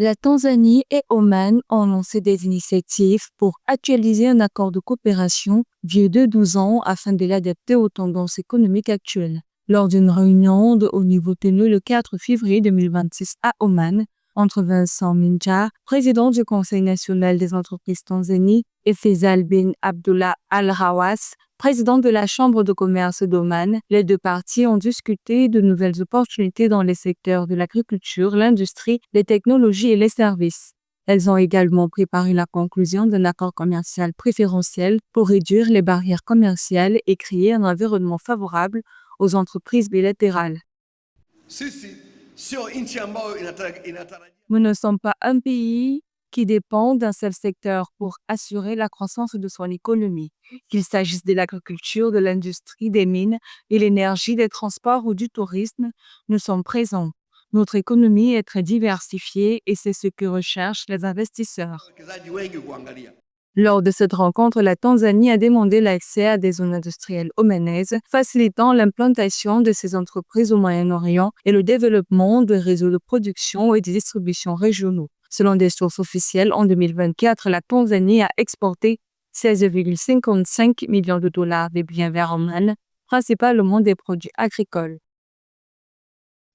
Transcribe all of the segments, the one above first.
La Tanzanie et Oman ont lancé des initiatives pour actualiser un accord de coopération vieux de 12 ans afin de l'adapter aux tendances économiques actuelles. Lors d'une réunion de haut niveau tenue le 4 février 2026 à Oman, entre Vincent Minja, président du Conseil national des entreprises Tanzanie, et Faisal bin Abdullah Al-Rawas, président de la Chambre de commerce d'Oman, les deux parties ont discuté de nouvelles opportunités dans les secteurs de l'agriculture, l'industrie, les technologies et les services. Elles ont également préparé la conclusion d'un accord commercial préférentiel pour réduire les barrières commerciales et créer un environnement favorable aux entreprises bilatérales. Nous ne sommes pas un pays qui dépend d'un seul secteur pour assurer la croissance de son économie, qu'il s'agisse de l'agriculture, de l'industrie, des mines et l'énergie, des transports ou du tourisme, nous sommes présents. Notre économie est très diversifiée et c'est ce que recherchent les investisseurs. Lors de cette rencontre, la Tanzanie a demandé l'accès à des zones industrielles omanaises, facilitant l'implantation de ces entreprises au Moyen-Orient et le développement de réseaux de production et de distribution régionaux. Selon des sources officielles, en 2024, la Tanzanie a exporté 16,55 millions de dollars de biens vers Oman, principalement des produits agricoles.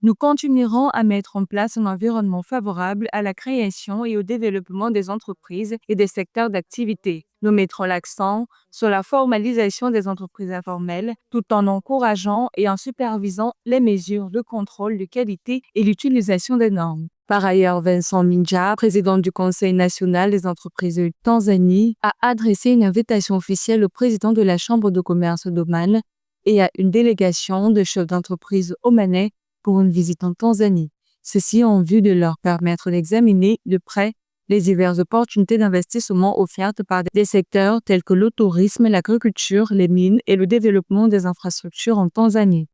Nous continuerons à mettre en place un environnement favorable à la création et au développement des entreprises et des secteurs d'activité. Nous mettrons l'accent sur la formalisation des entreprises informelles tout en encourageant et en supervisant les mesures de contrôle de qualité et l'utilisation des normes. Par ailleurs, Vincent Minja, président du Conseil national des entreprises de Tanzanie, a adressé une invitation officielle au président de la Chambre de commerce d'Oman et à une délégation de chefs d'entreprise omanais pour une visite en Tanzanie. Ceci en vue de leur permettre d'examiner de près les diverses opportunités d'investissement offertes par des secteurs tels que le tourisme, l'agriculture, les mines et le développement des infrastructures en Tanzanie.